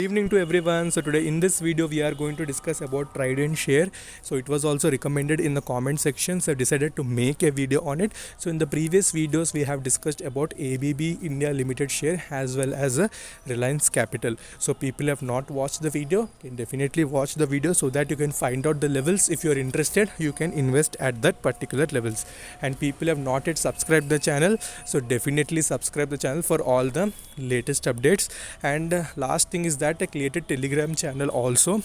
Evening to everyone. So today in this video we are going to discuss about Trident share. So it was also recommended in the comment section, so I decided to make a video on it. So in the previous videos we have discussed about ABB India Limited share as well as Reliance Capital. So people have not watched the video, can definitely watch the video so that you can find out the levels. If you are interested, you can invest at that particular levels. And people have not yet subscribed the channel, so definitely subscribe the channel for all the latest updates. And last thing is that I created Telegram channel also.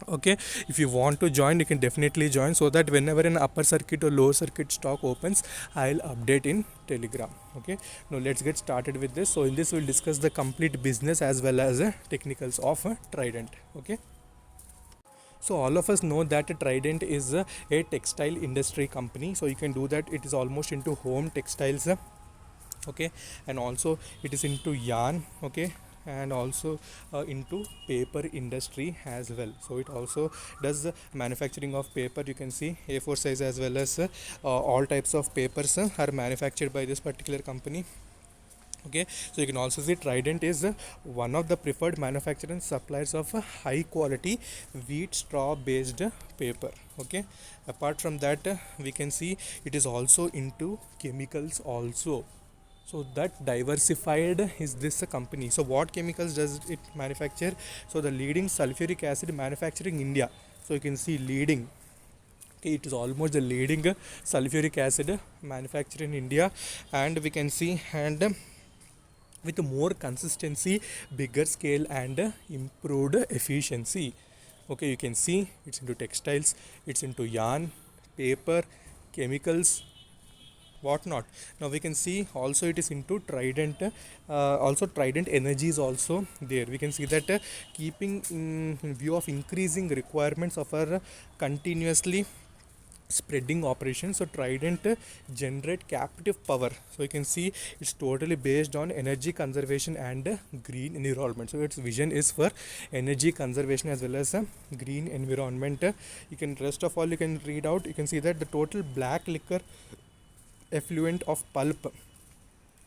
Okay, if you want to join, you can definitely join, so that whenever an upper circuit or lower circuit stock opens, I'll update in Telegram. Okay, now let's get started with this. So in this we'll discuss the complete business as well as technicals of Trident. Okay, so all of us know that Trident is a textile industry company, so you can do that. It is almost into home textiles. Okay, and also it is into yarn. Okay, and also into paper industry as well. So it also does manufacturing of paper. You can see A4 size as well as all types of papers are manufactured by this particular company. Okay, so you can also see Trident is one of the preferred manufacturers and suppliers of high quality wheat straw based paper. Okay, apart from that, we can see it is also into chemicals also. So that diversified is this company. So what chemicals does it manufacture? So the leading sulfuric acid manufacturing in India. So you can see leading. Okay, it is almost the leading sulfuric acid manufacturer in India, and we can see and with more consistency, bigger scale and improved efficiency. Okay, you can see it's into textiles, it's into yarn, paper, chemicals, whatnot. Now we can see also it is into Trident. Also Trident Energy is also there. We can see that keeping in view of increasing requirements of our continuously spreading operation, so Trident generate captive power. So you can see it's totally based on energy conservation and green environment. So its vision is for energy conservation as well as green environment. You can rest of all you can read out. You can see that the total black liquor effluent of pulp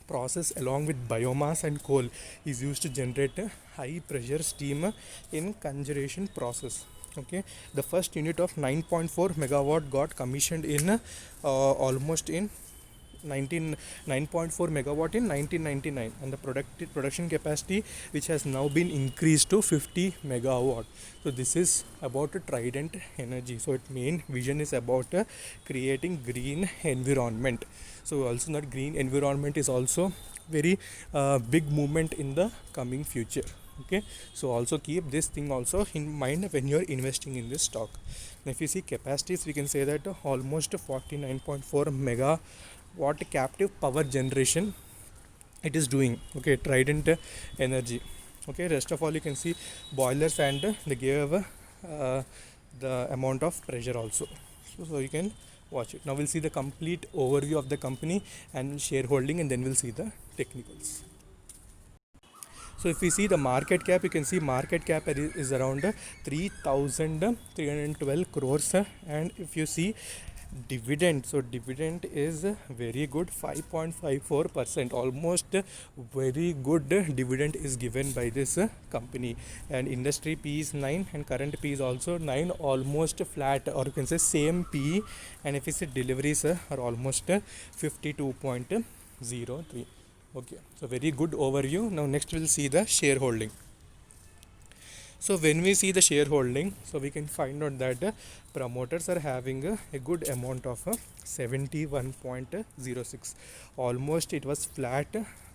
process along with biomass and coal is used to generate a high pressure steam in cogeneration process. Okay, the first unit of 9.4 megawatt got commissioned in almost in 9.4 megawatt in 1999, and the production capacity which has now been increased to 50 megawatt. So this is about Trident Energy. So its main vision is about creating green environment. So also that green environment is also very big movement in the coming future. Okay, so also keep this thing also in mind when you are investing in this stock. Now if you see capacities, we can say that almost 49.4 megawatt captive power generation it is doing. Okay, Trident Energy. Okay, rest of all you can see boilers and they gave the amount of pressure also. So you can watch it. Now we'll see the complete overview of the company and shareholding, and then we'll see the technicals. So if we see the market cap, you can see market cap is around 3,312 crores. And if you see dividend, so dividend is very good, 5.54%, almost very good dividend is given by this company. And industry P is 9 and current P is also 9, almost flat, or you can say same P. And if you see deliveries are almost 52.03. Okay, so very good overview. Now next we'll see the shareholding. So when we see the shareholding, so we can find out that promoters are having a good amount of 71.06. Almost it was flat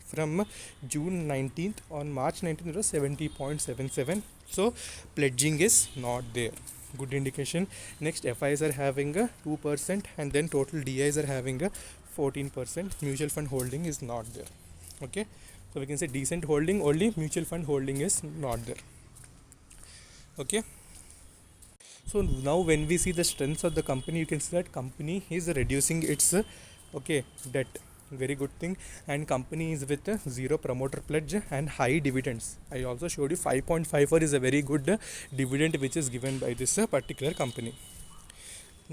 from June 19th. On March 19th it was 70.77. So pledging is not there. Good indication. Next, FIs are having 2%, and then total DIs are having 14%. Mutual fund holding is not there. Okay, so we can say decent holding, only mutual fund holding is not there. Okay, so now when we see the strengths of the company, you can see that company is reducing its debt. Very good thing. And company is with zero promoter pledge and high dividends. I also showed you 5.54 is a very good dividend which is given by this particular company.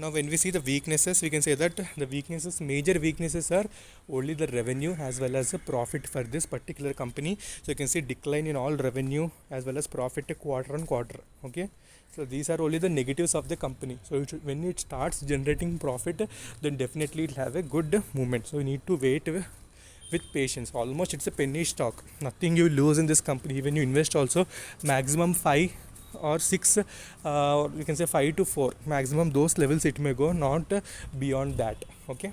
Now when we see the weaknesses, we can say that the weaknesses, major weaknesses are only the revenue as well as the profit for this particular company. So you can see decline in all revenue as well as profit quarter on quarter. Okay, so these are only the negatives of the company. So when it starts generating profit, then definitely it will have a good movement. So you need to wait with patience. Almost it's a penny stock, nothing you lose in this company. When you invest also, maximum 5 or 6, you can say 5 to 4 maximum, those levels it may go, not beyond that. Okay,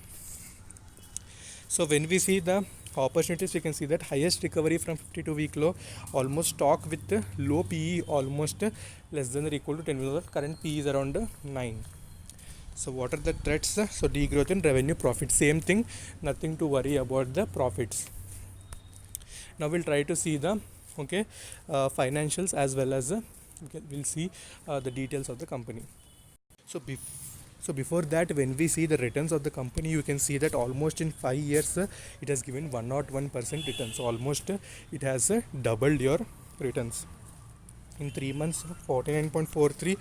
so when we see the opportunities, we can see that highest recovery from 52-week low, almost stock with low PE, almost less than or equal to 10 million. Current PE is around 9. So what are the threats? So degrowth in revenue, profit, same thing, nothing to worry about the profits. Now we'll try to see the financials as well as we'll see the details of the company. So before that, when we see the returns of the company, you can see that almost in 5 years it has given 101% return. So almost it has doubled your returns. In 3 months 49.43,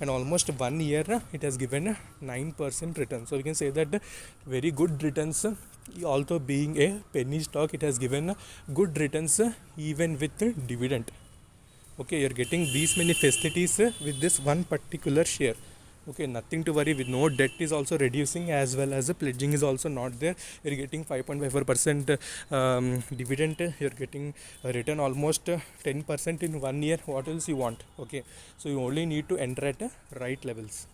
and almost 1 year it has given 9% return. So you can say that very good returns. Although being a penny stock, it has given good returns even with dividend. Okay, you're getting these many facilities with this one particular share. Okay, nothing to worry with. No debt is also reducing, as well as the pledging is also not there. You're getting 5.54% dividend. You're getting a return almost 10% in 1 year. What else you want? Okay, so you only need to enter at right levels.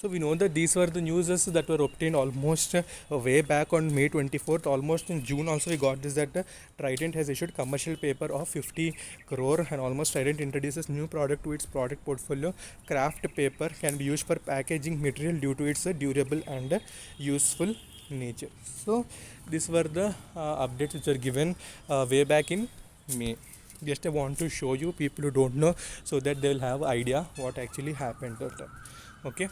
So we know that these were the news that were obtained almost way back on May 24th. Almost in June also we got this, that Trident has issued commercial paper of 50 crore, and almost Trident introduces new product to its product portfolio. Craft paper can be used for packaging material due to its durable and useful nature. So these were the updates which were given way back in May. Just I want to show you people who don't know, so that they will have idea what actually happened. Okay.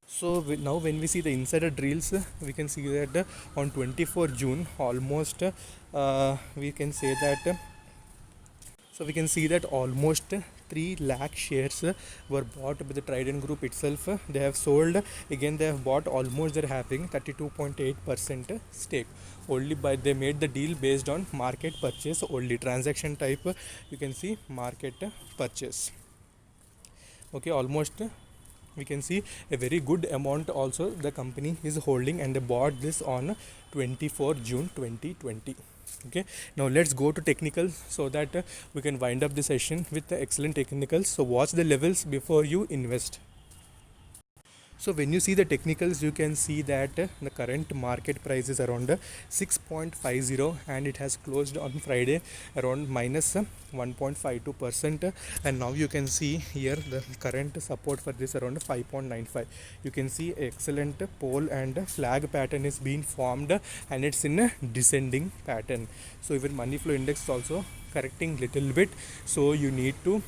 So now when we see the insider drills, we can see that on 24 June almost we can say that so we can see that almost 3 lakh shares were bought by the Trident Group itself. They have sold, again they have bought, almost they're having 32.8% stake. Only by they made the deal based on market purchase only, transaction type you can see market purchase. Okay, almost we can see a very good amount also the company is holding, and they bought this on 24 June 2020. Okay, now let's go to technicals so that we can wind up the session with the excellent technicals. So watch the levels before you invest. So when you see the technicals, you can see that the current market price is around 6.50, and it has closed on Friday around minus 1.52%, and now you can see here the current support for this around 5.95. You can see excellent pole and flag pattern is being formed, and it's in a descending pattern. So even money flow index is also correcting little bit, so you need to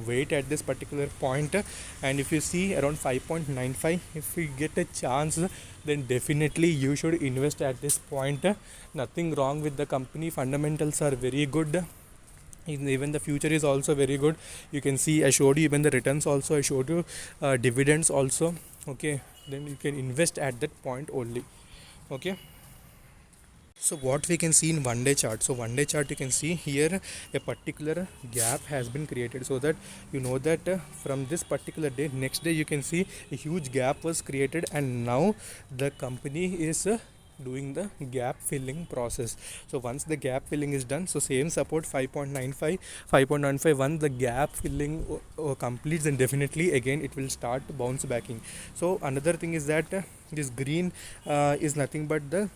wait at this particular point. And if you see around 5.95, if you get a chance, then definitely you should invest at this point. Nothing wrong with the company, fundamentals are very good, even the future is also very good. You can see I showed you even the returns also, I showed you dividends also. Okay, then you can invest at that point only. Okay, so what we can see in 1 day chart, so 1 day chart you can see here a particular gap has been created, so that you know that from this particular day, next day you can see a huge gap was created, and now the company is doing the gap filling process. So once the gap filling is done, so same support 5.95, 5.95, once the gap filling completes, then definitely again it will start bounce backing. So another thing is that this green is nothing but the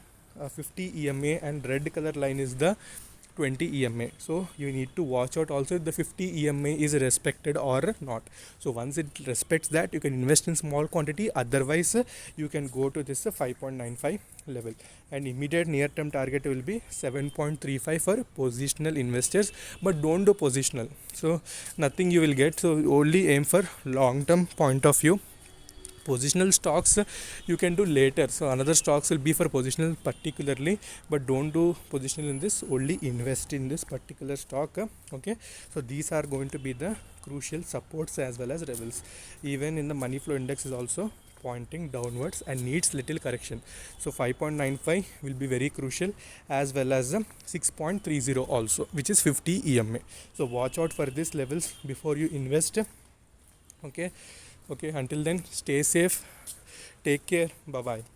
50 EMA, and red color line is the 20 EMA. So you need to watch out also if the 50 EMA is respected or not. So once it respects that, you can invest in small quantity, otherwise you can go to this 5.95 level, and immediate near term target will be 7.35 for positional investors, but don't do positional, so nothing you will get. So only aim for long term point of view. Positional stocks you can do later, so another stocks will be for positional particularly, but don't do positional in this, only invest in this particular stock. Okay, so these are going to be the crucial supports as well as levels. Even in the money flow index is also pointing downwards and needs little correction, so 5.95 will be very crucial, as well as 6.30 also, which is 50 EMA. So watch out for these levels before you invest. Okay, until then, stay safe, take care, bye bye.